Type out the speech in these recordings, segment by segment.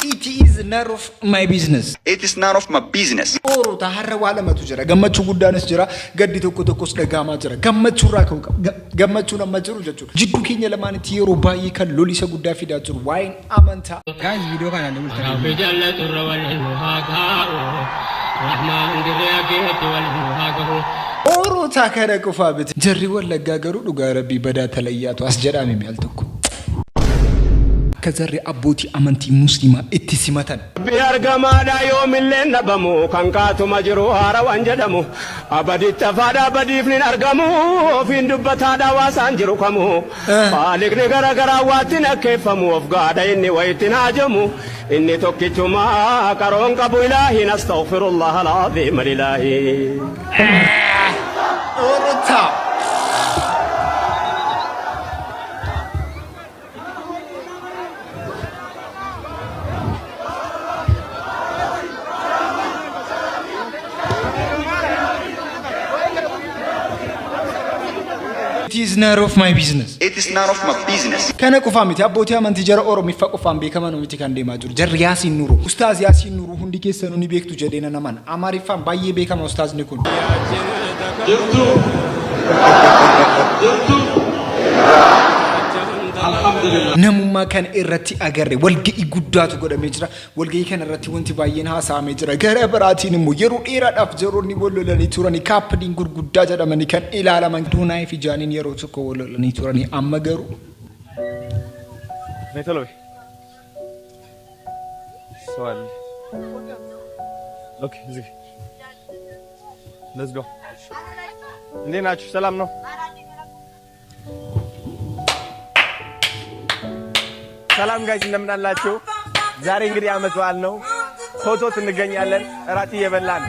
It is none of my business. It is none of my business. Oro ta harra wala matu jira gammachuu guddaanis jira gaddi tokkos dhagaamaa jira gammachuu irraa ka'u gammachuu nama jiru jechuudha jiddu keenya lamaanitti yeroo baay'ee kan lolisa guddaa fidaa jiru waa'een amantaa guys video kana namni mul'ata jallatu rawal muhaqa'u rahman diriyaqati wal muhaqa'u oro ta kana qofa bit jarri wallaggaa garuu dhugaa rabbii badaa talayyaatu as jedhame mi'al tokko كزر أبوتي أمنتي مسلمة اتسمتن بيرجما دا يوم اللي نبمو كان كاتو مجروها روان جدمو أبدي تفادا بدي فين أرجمو فين دبتا دا واسانجرو كمو فالك نجرا جرا واتنا كيفمو أفقادا إني ويتنا جمو إني توكيتو ما كرون كبولاهي نستغفر الله العظيم لله أورتا It is none of my business. It is none of my business. Kana kufamiti abbootii amantii jara Oromiifaa qofaan beekaman miti kan deemaa jiru. Jarri Yaasiin Nuuru. Ustaaz Yaasiin Nuuru hundi keessanuu ni beektu jedheena naman. Amaariffaan baay'ee beekama ustaazni kun. Namummaa kan irratti agarre walga'ii guddaatu godhamee jira. Walga'ii kana irratti wanti baay'een haasa'amee jira. Gara biraatiin immoo yeroo dheeraadhaaf jaroonni wal lolanii turanii kaappiin gurguddaa jedhamanii kan ilaalaman Duunaa fi Jaaniin yeroo tokko wal lolanii turanii amma garuu Metaloy. Swali. Okay, easy. Let's go. እንዴት ናችሁ? ሰላም ነው? ሰላም ጋይስ እንደምን አላችሁ? ዛሬ እንግዲህ አመት በዓል ነው። ፎቶት እንገኛለን። እራት እየበላን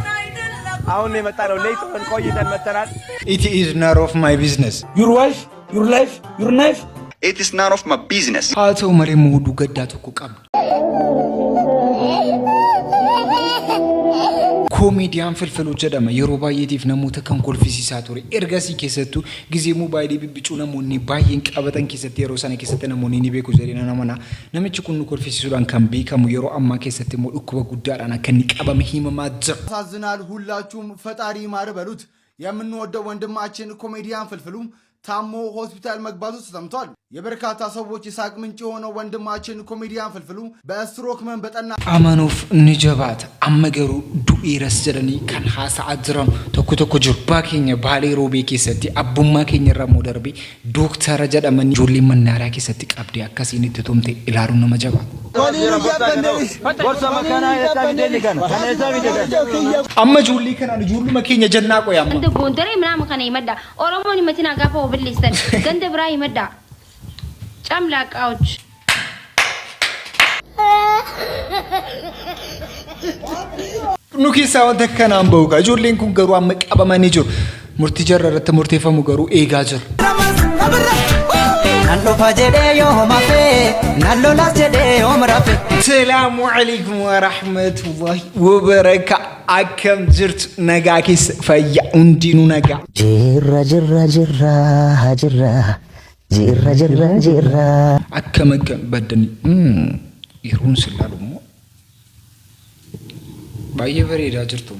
አሁን የመጣነው ሌት ሆነን ቆይተን መተናል። It is none of my business. Your wife, your life, your knife. It is none of my business. Haata'u malee muuduu gaddaa tokko qabna. Koomediyaan filfiluu jedhama yeroo baay'eetiif namoota kan kolfisiisaa ture ergasii keessattuu gizee moobaayilii bibbicuu namoonni baay'een qabatan keessatti yeroo sana keessatti namoonni ni beeku jedhanii namana namichi kun nu kolfisiisuudhaan kan beekamu yeroo ammaa keessatti immoo dhukkuba guddaadhaan akka inni qabame himamaa jira. ሳዝናል ሁላችሁም ፈጣሪ ማር በሉት የምንወደው ወንድማችን ኮሜዲያን ፍልፍሉ ታሞ ሆስፒታል መግባቱ ተሰምቷል። የበርካታ ሰዎች ይሳቅ ምንጭ ሆነው ወንድማችን ኮሜዲያን ፍልፍሉ በስትሮክ መን በጠና አማኑፍ ንጀባት አመገሩ ዱኢረስ ጀደኒ kan haasa'aa jiran tokko jiru keenya baalee roobee keessatti abbummaa keenya irraa darbe dooktara jedhamanii ijoollee mannaaraa keessatti qabdee akkasiin itti tumte ilaaluun nama jabaa. amma ijoollee kanaan ijoolluma keenya jannaa qoyamma. Ganda Gondaree ምናምን kana himadda Oromoon himatina gaafa obillistan ganda biraa himadda ጫምላቃዎች nu keessaa wanta kanaan bahuudha ijoolleen kun garuu amma qabamanii jiru murtii jarra irratti murteeffamu garuu eegaa jiru. Salaamu alaykum wa rahmatullahi wa barakatuh. Akkam jirtu nagaa keessa fayyaa hundinuu nagaa. Jirra. Akkam baddani. Yeroon silaalu immoo baay'ee bareedaa jirtu.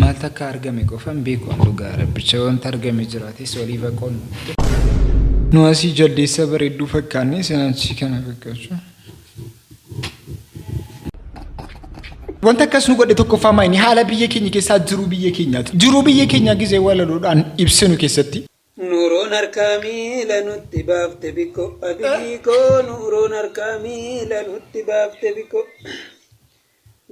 Maal takka argame qofan beeku dhugaa rabbicha wanta argame jiraates walii baqoon. Nu asii jaldeessa bareedduu fakkaannee seenachi kana fakkaachuu. Wanta akkas nu godhe tokko faamayni haala biyya keenya keessaa jiruu biyya keenyaati. Jiruu biyya keenya gisee walaluudhaan ibsinu keessatti. Nuuroon harkamii lanutti baafte biko abiko nuuroon harkamii lanutti baafte biko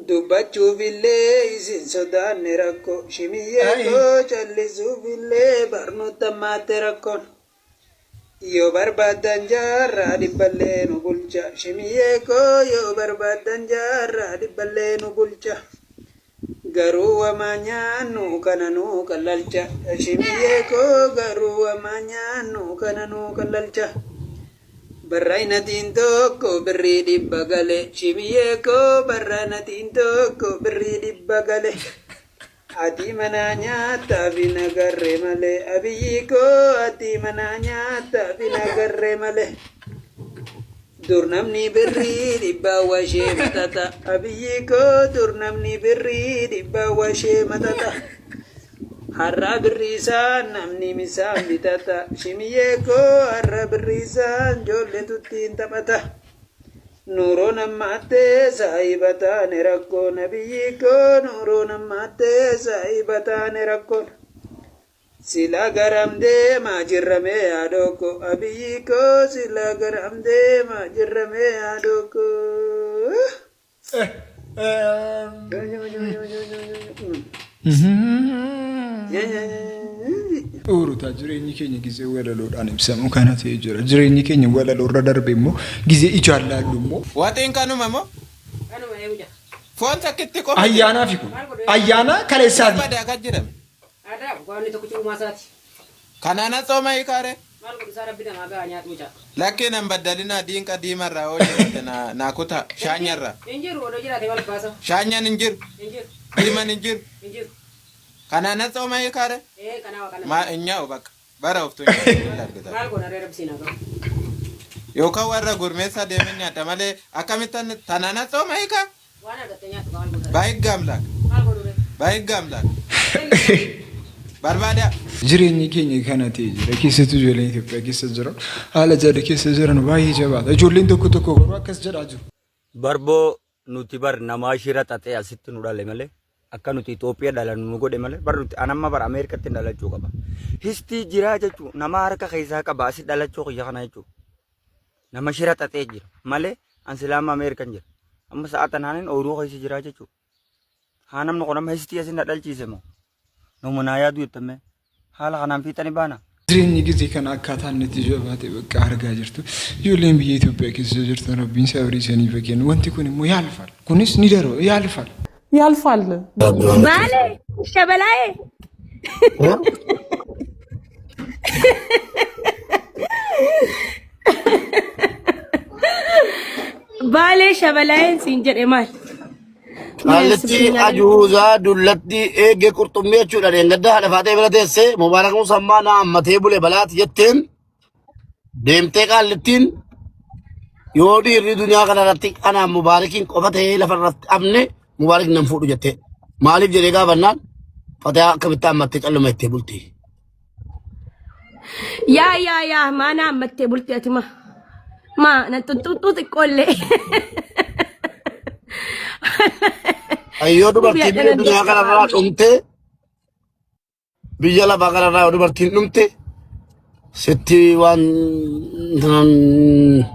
dubbachuufillee isin sodaanne rakko shimiyyee koo callisuufillee barnoota maatte rakkoon yoo barbaadan jaarraa dhibballee nu bulcha shimiyyee koo yoo barbaadan jaarraa dhibballee nu bulcha. Garuu wamanyaanu kana nu kallalcha shimiyyee koo garuu wamanyaanu kana nu kallalcha barraayinatiin tokko birrii dhibba gale shimiyyee koo barraayinatiin tokko birrii dhibba gale ati mana nyaataa fi nagarree malee abiyyi koo ati mana nyaataa fi nagarree malee Durnamni birrii dhibbaa washee matata. Abiyyi koo durnamni birrii dhibbaa washee matata. Har'a birriisaan namni misaan bitata. Shimiyyee koo har'a birriisaan ijoolletu ittiin taphata. Nuuroo nammattee saayibataan rakkoon. Abiyyi koo nuuroo nammattee saayibataan rakkoon. Sila garamdee maajirramee yaadoko. Abiyyi koo sila garamdee maajirramee yaadoko. Urutaa jireenyi keenya gisee walaloodhaan ibsamu kana ta'ee jira. Jireenyi keenya walaloorra darbe immoo gisee ijaan laallu immoo. Waatiin kanuma moo? Kanuma eeguja. Foon takkitti qofa. Ayyaanaa fi kun. Ayyaana kaleessaati. Badaa kan jedhame. Aadaa waan tokko cimuu maasaati. Kanaana sooma hiikaare. Maal godhu isaa rabbi namaa gahaa nyaatu mucaa. Lakkee nan baddalina diinqa diimarraa hojjete naa kutaa shaanyarraa. Injiru odoo jiraate wal baasa. Shaanyaan hin jiru. Injiru. Diiman hin jiru. Injiru. Kanaana sooma hiikaare. Kanaa kana. Maa nyaa'u bakka bara of tuunyee argita. Maal godha reera bisiinaa gahu. Yookaan warra gurmeessaa deemen nyaata malee akkamittan tanaana sooma hiikaa. Waan argatte nyaatu maal godha. Baay'ee gaamlaak. Maal godhu reera. Baay'ee gaamlaak. Barbaada. Jireenyi keenya kana ta'ee jira. Keessattuu ijoolleen Itoophiyaa keessa jiran haala jaada keessa jiran baay'ee jabaata. Ijoolleen tokko tokko garuu akkas jedhaa jiru. Barboo nuti bar namaa shira xaxee asitti nu dhale malee akka nuti Itoophiyaa dhalan nu godhe malee bar nuti anamma bar Ameerikatti dhalachuu qaba. Histii jiraa jechuun nama harka keessaa qaba asi dhalachuu kiyya kana jechuudha. Nama shira xaxee jira malee ansilaama Ameerikan jira. Amma sa'aata naaniin ooluu keessa jiraa jechuudha. Haa namni kun amma histii asin dhalchiise moo? Namoonni yaadu jettame haala kanaan fiixanii baana. Jireenyi gisee kana akkaataan itti jabaate bakka argaa jirtu. Ijoolleen biyya Itoophiyaa keessa jirtan rabbiin sabrii isaanii fakkeenya. Wanti kun immoo yaalfal. Kunis ni darba yaalfal. ያልፋል ባሌ ሸበላዬ ባሌ ሸበላዬን ሲንጀዴ ማል Alatti ajuuza dullatti eegee qurxummee jechuudha. Deengaddaa haadha faatee bira teessee mubaarakuun sammaa na ammatee bule balaati jetteen deemtee qaallittiin yoo dhiirri duniyaa kanarratti anaan mubaarakiin qofa ta'ee lafarratti abne mubaarak nan fuudhu jettee maaliif jedhee gaafannaan fatee akkamitti ammattee calluma ittee bulti. yaa maana ammattee bulti atima maa na tuttuutu xiqqoollee. Ayyoo dubartiin biyya duniyaa kanarraa dhumte biyya lafaa kanarraa yoo dubartiin dhumte sitti waan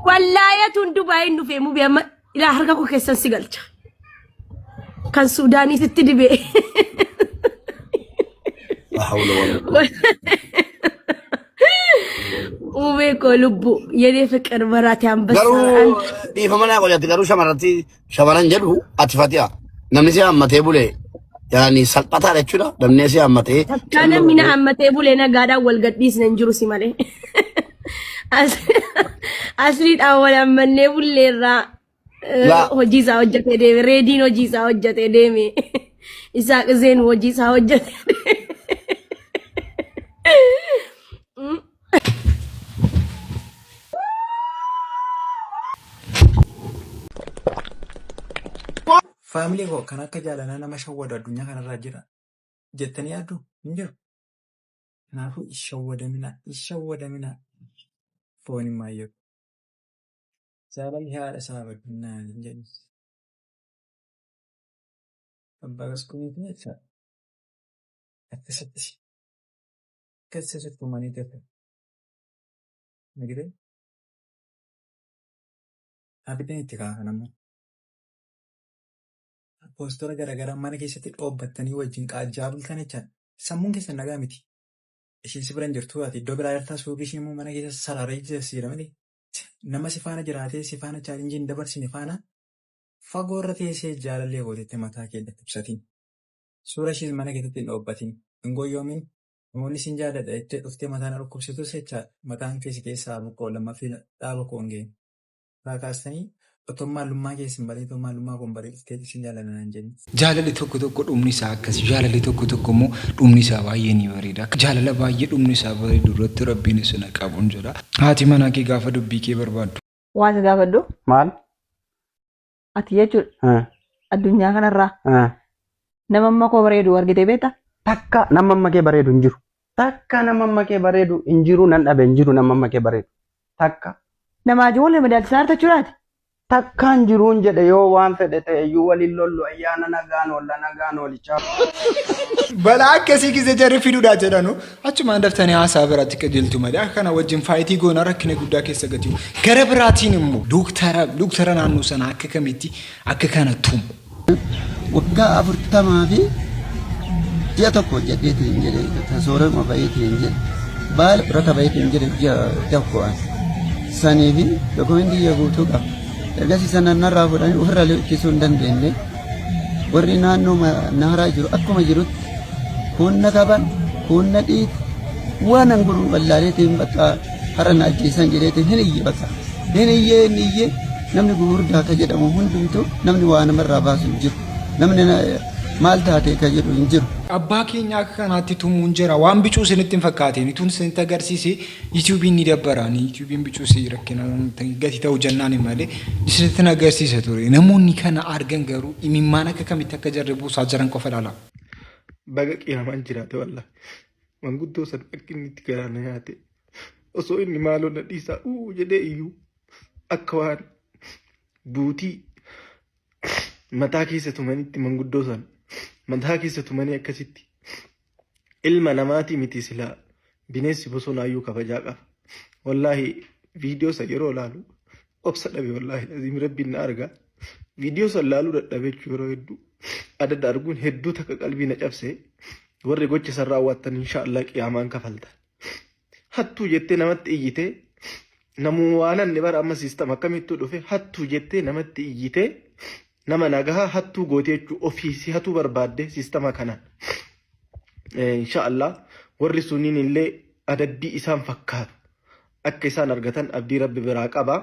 wallaayatuun Dubaayin dhufee mubee amma ilaa harka koo keessan si galcha kan Suudaaniititti dibee. Mubee koo lubbu jedhee fiqir baraate hambasa. Garuu dhiifama naa qoyatti garuu shamaran jedhu ati fatiha. Namni si hammatee bule yaani salphataadha jechuudha. Namni si hammatee. Kana mina hammatee bule nagaadhaan wal gadhiisne hin jiru si malee. Asliidhaan wal hammannee bulleerraa hojii isaa hojjetee deeme. Reediin hojii isaa hojjetee deeme. Isaa qiseen hojii isaa hojjetee deeme. Family koo kan akka jaalalaa nama shawwadu addunyaa kanarra jira jettanii yaaddu hin jiru. Kanaafuu ishawwadamina foon hin maayyoo. Jaalalli haadha isaa baddunaa hin jedhu. Abbaa gaskuuniiti jecha akkasitti uumanii teefu. Nagiree abidda itti kaasan ammoo. Poostora garaagaraa mana keessatti dhoobbattanii wajjin qaajjaa bultan jechaan sammuun keessan nagaa miti. Ishiin si bira hin jirtu ati iddoo biraa jirtaa suuqii ishee immoo mana keessa sararee jira malee nama si faana jiraatee si faana chaalenjii hin dabarsine faana fagoo irra teessee jaalallee gootetti mataa keellatti ibsatiin. Suura ishiis mana keessatti hin dhoobbatiin hin gooyyoomin namoonni siin jaalladha jettee dhuftee mataan dhukkubsitus jecha mataan keessi keessaa buqqoo lammaffii dhaaba koo hin geenye. Raakaastanii otoo maalummaa keessan bareedu otoo maalummaa kun bareedu isin jaalallan jenni. Jaalalli tokko tokko dhumni isaa akkas jaalalli tokko tokko immoo dhumni isaa baay'ee ni bareeda. Jaalala baay'ee dhumni isaa bareedu irratti rabbiin isin qabuun jedha. Haati manaa kee gaafa dubbii kee barbaaddu Waan gaafadhu. Maal? Ati jechuudha. Addunyaa kanarraa. Nama amma koo bareedu argitee beektaa? Takka nama amma kee bareedu hin jiru. Takka nama amma kee bareedu hin jiru nan dhabe hin jiru nama amma kee bareedu. Takka. Nama ijoollee madaalchisaa harta jechuudhaati. Takkaan jiruun jedhe yoo waan fedhe ta'e iyyuu waliin lollu ayyaana nagaan oolichaa. Balaa akkasii gisee jarri fiduudhaa jedhanu achumaan daftanii haasaa biratti qajeeltu malee akka kana wajjin faayitii goona rakkina guddaa keessa gatiiru. Gara biraatiin immoo dooktara naannoo sana akka kamitti akka kana tumu. Waggaa 40 fi ji'a tokko jedheetiin jedhe soorama baay'eetiin jedhe baala birata baay'eetiin jedhe ji'a tokko sanii fi dokumentii guutuu qaba. Ergasii sana narraa fudhanii ofirraa leekkisuu hin dandeenye warri naannoo naaraa jiru akkuma jirutti humna qaban humna dhiiti waan anguruu ballaaleetiin bakka har'a na ajjeesan jedheetiin hin iyye bakka hin iyyee namni gurguddaa ka jedhamu hundumtuu namni waa namarraa baasu hin jiru namni maal taate ka jedhu hin jiru. Abbaa keenya akka kanaatti tumuun jira waan bicuu isinitti hin fakkaateen ituun isinitti agarsiise yuutuubiin ni dabbaraani yuutuubiin bicuu si rakkina gati ta'uu jennaan malee isinitti agarsiisa ture namoonni kana argan garuu imimmaan akka kamitti akka jarri buusaa jiran qofa ilaala. Baga qiyaamaan jiraate wallahi manguddoo san akka inni itti garaana nyaate osoo inni maaloo na dhiisaa jedhee iyyuu akka waan buutii mataa keessa tumanitti manguddoo san mataa keessa tumanii akkasitti ilma namaatii miti silaa bineensi bosonaayyuu kabajaa qaba. Wallahi viidiyoo san yeroo laalu obsa dhabe wallahi aziim rabbiin na argaa viidiyoo san laaluu dadhabee yeroo hedduu adda arguun hedduu takka qalbii na cabsee warri gocha san raawwattan inshaallah qiyaamaan kafalta. Hattuu jettee namatti iyyitee namuu waanan ni bara amma siistama akkamittuu dhufe hattuu jettee namatti iyyitee nama nagaha hattuu gootee jechuu ofiisi hattuu barbaadde siistama kanaan. Inshaallah warri suniin illee adabbii isaan fakkaatu akka isaan argatan abdii rabbi biraa qaba.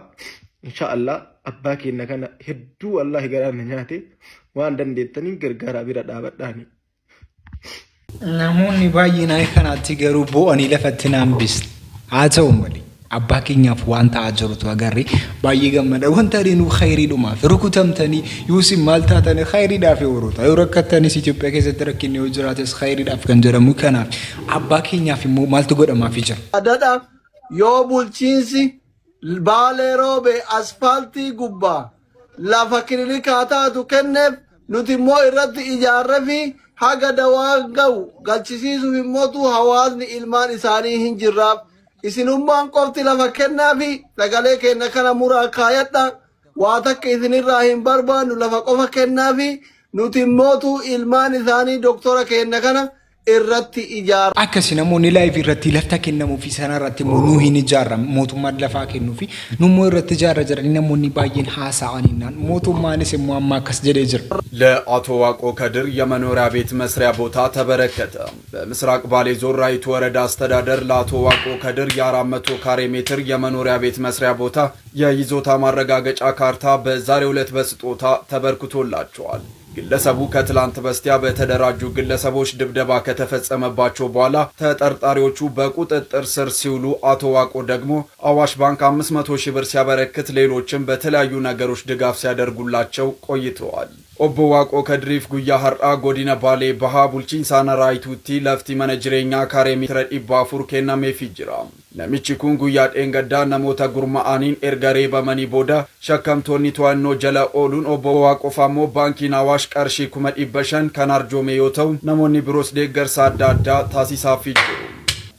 Inshaallah abbaa keenya kana hedduu wallahi garaan nyaate waan dandeettaniin gargaaraa bira dhaabadhaani. Namoonni baay'een kanaatti garuu bo'anii lafatti naambisne haa ta'u malee abbaa keenyaaf waan ta'aa jirutu agarre baay'ee gammada wanta adinuu khayriidhumaaf rukutamtanii yuusin maal taatanii khayriidhaaf yeroo yoo rakkattanis Itoophiyaa keessatti rakkinni yoo jiraates khayriidhaaf kan jedhamu kanaaf abbaa keenyaaf immoo maaltu godhamaafii jira. Adada yoo bulchiinsi Baalee Roobee asfaaltii gubbaa lafa kiliinikaa taatu kenneef nuti immoo irratti ijaarree fi haga dawaa ga'u galchisiisuuf immoo hawaasni ilmaan isaanii hin jirraaf. Isinummaan qofti lafa kennaa fi sagalee keenya kana muraa kaayadha waa takka isinirraa hin barbaannu lafa qofa kennaa fi nuti immootu ilmaan isaanii doktora keenya kana irratti ijaarra. Akkasii namoonni laayif irratti lafta kennamuu fi sana irratti immoo nuu hin ijaarramu mootummaan lafaa kennuu fi nummoo irratti ijaarra jedhanii namoonni baay'een haasa'aniinaan mootummaanis immoo amma akkas jedhee jira. ለአቶ ዋቆ ከድር የመኖሪያ ቤት መስሪያ ቦታ ተበረከተ። በምስራቅ ባሌ ዞን ራይቱ ወረዳ አስተዳደር ለአቶ ዋቆ ከድር የ400 ካሬ ሜትር የመኖሪያ ቤት መስሪያ ቦታ የይዞታ ማረጋገጫ ካርታ በዛሬው ዕለት በስጦታ ተበርክቶላቸዋል። ግለሰቡ ከትላንት በስቲያ በተደራጁ ግለሰቦች ድብደባ ከተፈጸመባቸው በኋላ ተጠርጣሪዎቹ በቁጥጥር ስር ሲውሉ አቶ ዋቆ ደግሞ አዋሽ ባንክ 500 ሺህ ብር ሲያበረክት ሌሎችም በተለያዩ ነገሮች ድጋፍ ሲያደርጉላቸው ቆይተዋል። ኦቦ ዋቆ ከድሪፍ ጉያ ሀርአ ጎዲነ ባሌ ባሃ ቡልቺንሳና ራይቱቲ ለፍቲ መነጅሬኛ ካሬ ሜትረ ዲባ ፉርኬና ሜፊጅራ ነሚቺኩን ጉያ ጤንገዳ ነሞተ ጉርማአኒን ኤርገሬ በመኒ ቦዳ ሸከምቶኒ ተዋኖ ጀለ ኦሉን ኦቦ ዋቆ ፋሞ ባንኪን አዋሽ ቀርሺ ኩመድ ኢበሸን ከናርጆሜ ዮተው ነሞኒ ብሮስ ደገርሳ ዳዳ ታሲሳፊጅሩ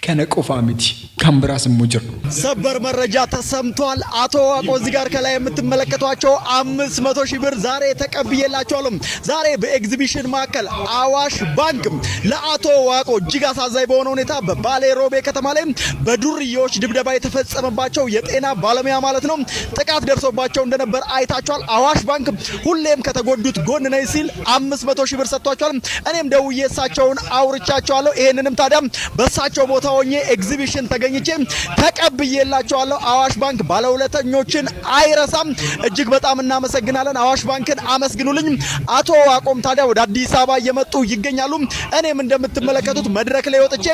ከነቆፋሚቲ ካምብራስ ሙጅር ሰበር መረጃ ተሰምቷል። አቶ ዋቆ እዚህ ጋር ከላይ የምትመለከቷቸው 500 ሺህ ብር ዛሬ ተቀብዬላቸዋለሁ። ዛሬ በኤግዚቢሽን ማዕከል አዋሽ ባንክ ለአቶ ዋቆ እጅግ አሳዛኝ በሆነ ሁኔታ በባሌ ሮቤ ከተማ ላይ በዱርዬዎች ድብደባ የተፈጸመባቸው የጤና ባለሙያ ማለት ነው ጥቃት ደርሶባቸው እንደነበር አይታቸዋል። አዋሽ ባንክ ሁሌም ከተጎዱት ጎን ነኝ ሲል 500 ሺህ ብር ሰጥቷቸዋል። እኔም ደውዬ እሳቸውን አውርቻቸዋለሁ። ይሄንንም ታዲያ በእሳቸው ቦታ ሆኜ ኤግዚቢሽን ተገኝ ተገኝቼ ተቀብዬላችኋለሁ። አዋሽ ባንክ ባለውለተኞችን አይረሳም። እጅግ በጣም እናመሰግናለን። አዋሽ ባንክን አመስግኑልኝ። አቶ ዋቆም ታዲያ ወደ አዲስ አበባ እየመጡ ይገኛሉ። እኔም እንደምትመለከቱት መድረክ ላይ ወጥቼ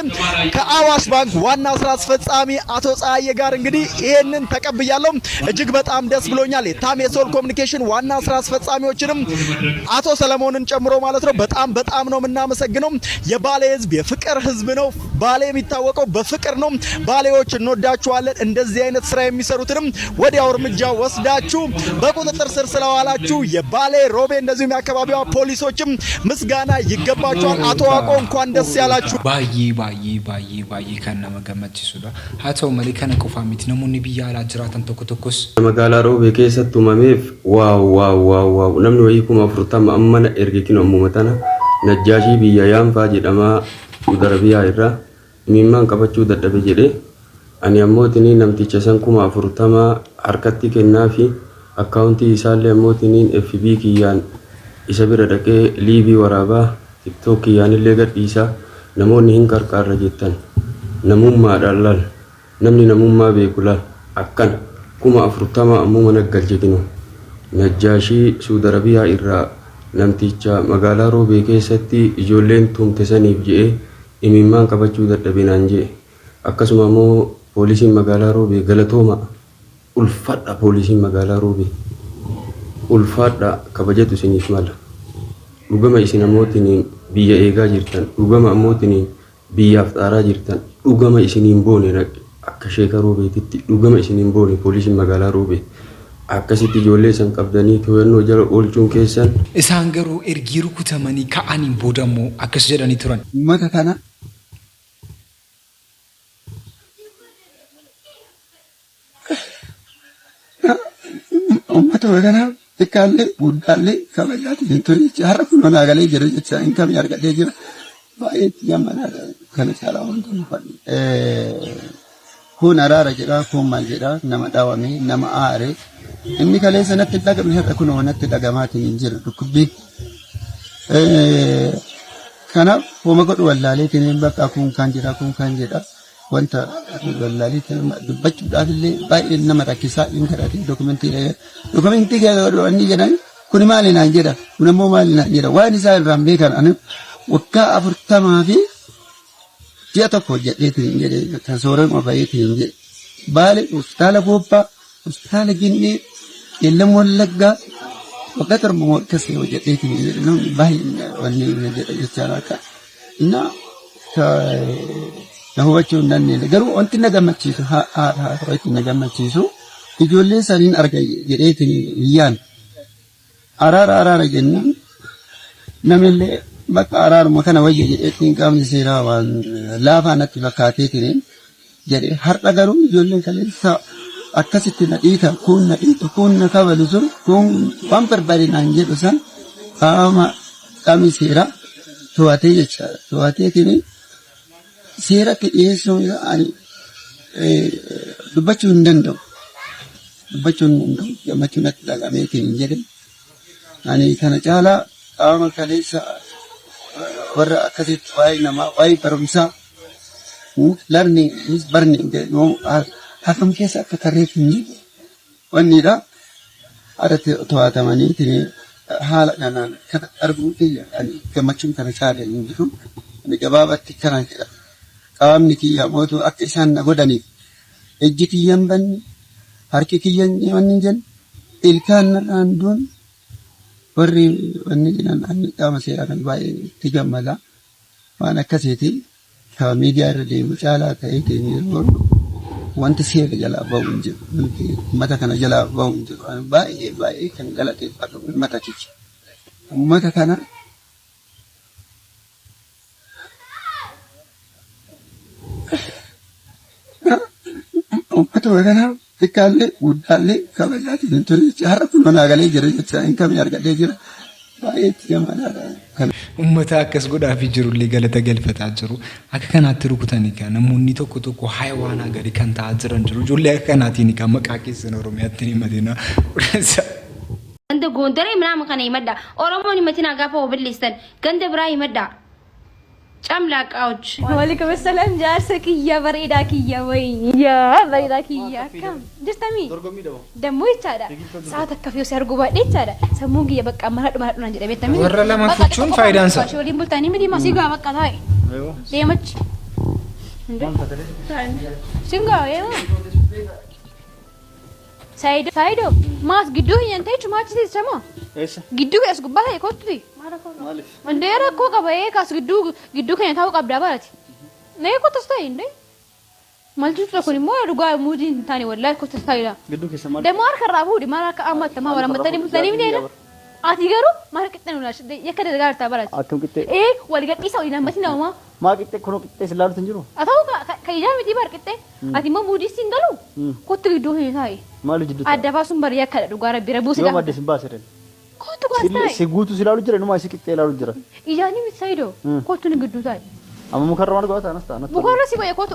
ከአዋሽ ባንክ ዋና ስራ አስፈጻሚ አቶ ፀሐዬ ጋር እንግዲህ ይሄንን ተቀብያለሁ። እጅግ በጣም ደስ ብሎኛል። የታሜሶል ኮሙኒኬሽን ዋና ስራ አስፈጻሚዎችንም አቶ ሰለሞንን ጨምሮ ማለት ነው በጣም ነው የምናመሰግነው። የባሌ ህዝብ የፍቅር ህዝብ ነው። ባሌ የሚታወቀው በፍቅር ነው። ባሌዎች እንወዳችኋለን። እንደዚህ አይነት ስራ የሚሰሩትንም ወዲያው እርምጃ ወስዳችሁ በቁጥጥር ስር ስለዋላችሁ የባሌ ሮቤ እንደዚሁም የአካባቢዋ ፖሊሶችም ምስጋና ይገባችኋል። አቶ ዋቆ እንኳን ደስ ያላችሁ። ባዬ ከነ መገመችሱዳ አቶ መሊከነ ቆፋሚት ነሙኒ ቢያላ ጅራተን ተኩተኩስ መጋላ ሮቤ ከሰቱ መሜፍ ዋው namni wayii kuma 40 ammana ergetino ammumatana najjaashi biyya yaanfaa jedhama udarabiyaa irraa mimmaan qabachuu dadhabe jedhe ani ammootinii namticha san kuma 40 harkatti kennaa fi akkaawuntii isaallee ammootinii FB kiyyaan isa bira dhaqee liibii waraabaa tiktok kiyyaanillee gadhiisaa namoonni hin qarqaarra jettan namummaadhaan laal namni namummaa beeku laal akkan kuma 40 ammuma naggalchitinu najjaashii suudarabiyaa irraa namticha magaalaa roobee keessatti ijoolleen tumte saniif je'ee imimmaan qabachuu dadhabinaan je'e akkasuma immoo poolisiin magaalaa roobee galatooma ulfaadha poolisiin magaalaa roobee ulfaadha kabajatu isiniif mala dhugama isin ammootiin biyya eegaa jirtan dhugama ammootiin biyyaaf xaaraa jirtan dhugama isiniin boone akka sheeka roobeetitti dhugama isiniin boone poolisiin magaalaa roobee akkasitti ijoollee san qabdanii to'annoo jala oolchuun keessan isaan garuu ergii rukutamanii ka'aniin boodammoo akkas jedhanii turan. Uummata kana xiqqaallee guddaallee kabajaatiin ture har'a kun manaa galee jira jecha hin kamii argadhee jira baay'ee gammadaadha kana caalaa wantoonni kun araara jedhaa kun maal jedhaa nama dhaawame nama aare inni kalee sanatti dhagame har'a kun wanatti dhagamaatiin hin jiru dhukkubbii kanaaf hooma godhu wallaaleetiin bakka kun kan jedha wanta wallaaleetiin dubbachuudhaaf illee baay'ee nama rakkisaa hin kadhate dokumentii godhanii jedhan kun maali naan jedha kun ammoo maali naan jedha waan isaa irraan beekan ani waggaa 40 fi ji'a tokko hojjedheetiin jedhe kan soorama baay'eetiin jedhe baale hospitaala Gobbaa hospitaala Ginnee Qeellam Wallaggaa waggaa torba akkasii hojjedheetiin jedhe namni baay'ee wanni jedha jechaan akka na hubachuu hin dandeenye garuu wanti na gammachiisu haati na gammachiisu ijoollee saniin arga jedheetiin iyyaan araara jennaan namillee bakka araaruma kana wayya jedheetiin qaamni seeraa waan laafaa natti fakkaateetiin jedhe har'a garuu ijoolleen kaleessa akkasitti na dhiita kun na kabalu sun kun waan barbaadinaan jedhu san qaamni seeraa to'atee jechaadha to'ateetiin seeratti dhiyeessuun ani dubbachuu hin danda'u gammachuu natti dhagameetiin jedhe ani kana caalaa qaama kaleessa warra akkasitti waa'ee namaa waa'ee barumsaa larni barni hakam keessa akka tarreef hin jiru wannidha adatti to'atamanii haala kanaan kan arguu kiyya gammachuun kana caala hin jiru ani gabaabatti kana jedha qaamni kiyya mootuu akka isaan na godhaniif ejji kiyyan banni harki kiyyan wanni jedhan ilkaan narraan duun warri wanni jedhan ani qaama seeraa kan baay'ee itti gammada waan akkasiiti ka miidiyaa irra deemu caalaa ta'ee yeroo wanti seera jalaa bahu hin jiru uummata kana jalaa bahu hin jiru baay'ee kan galateeffatu uummata kiyya uummata kana uummata kana xiqqaallee guddaallee kabajaatiin ture har'a kun manaa galee jira jecha hin kamii argadhee jira baay'ee itti gammadaadha. Uummata akkas godhaafii jirullee galata galfataa jiru akka kanaatti rukutanii kan namoonni tokko hayawaanaa gadi kan ta'aa jiran jiru ijoollee akka kanaatiin kan maqaa keessan Oromiyaatti ni madina. Ganda gondare ምናምን kana himadha Oromoon himatina gaafa obillistan ganda biraa himadha ጨምላቃዎች ዋሌኩም ሰላም ጃርሰ ኪያ በሬዳ ኪያ ወይ ያ በሬዳ ኪያ ከም ጅስተሚ ደሞ ይቻዳ ሰዓት ከፊው ሲያርጉ ባዴ ይቻዳ ሰሙን ጊዜ በቃ ማራዱ ማራዱ ነው እንጂ ቤተሚ ወረ ለማፍቹን ፋይዳንሳ ሾሊ ሙልታኒ ምዲ ማሲጋ በቃ ታይ ደመች እንዴ ሲንጋ ያ ሳይዶ ማስ ግዱ ይንተች ማች ሲሰማ ግዱ ያስጉባ ይኮትሪ እንዴ ረኮ ቀበዬ ካስ ግዱ ከነታው ቀብዳ ባላት ነይ እኮ ተስታይ እንዴ ማልቱ ተኮኒ ሞ ዱጋ ሙዲን ታኒ ወላሂ እኮ ተስታይላ ግዱ ከሰማ ደሞ አርከራቡ ዲማራ ከአማት ተማ ወራ መተኒ ሙተኒ ምን ይላ አቲገሩ ማርቅጥ ነው ላሽ የከደ ጋር ታባላት አከም ቅጤ ወልገጢ ሰው ይናመት ነው ማ ቅጤ ኮኖ ቅጤ ስላሉት እንጂ ነው አታው ከይዳም ዲባር ቅጤ አቲሞ ሙዲ ሲንገሉ ኮት ግዱ ሄታይ ማሉ ጅዱ አደባሱን በር ያከለ ዱጋራ ቢረቡ ሲዳ ማደስ ባሰረን ኮቱ ጓስታይ ሲጉቱ ስላሉ ጅረ ነው ማሲ ቅጤ ላሉ ጅረ ኢያኒ ምትሳይዶ ኮቱን ግዱ ታይ አሙ ሙከረማ ነው ጋታ አነስታ አነስታ ሙከረ ሲቆየ ኮቱ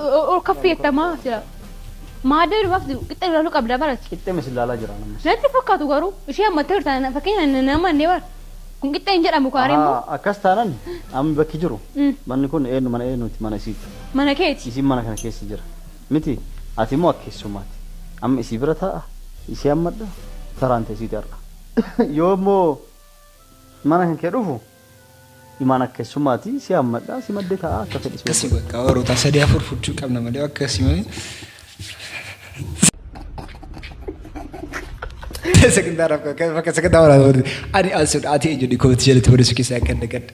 ከፍ የተማ ሲላ ማደር ወፍድ ቅጤ ላሉ ቀብዳ ባላት ቅጤ መስላላ ጅራ ነው ነጥ ፈካቱ ጋሩ እሺ አመተር ታና ፈከኝ ነማ ነበር kun kita injak amu kare mo akas tanan am bakki jiru man kun enu mana enu mana si mana keti isi mana kana kesi jira miti ati mo akkesu mati am isi birata isi amadda tarante si darra yo mo mana kan kedufu imana akkesu mati si amadda si madde ta ka fedi kasi baka waro ta sadi afur fuchu kamna mali akasi mani sekendara ka sekendara ani asud ati jadi ko tijeli to bersiki saya kan dekat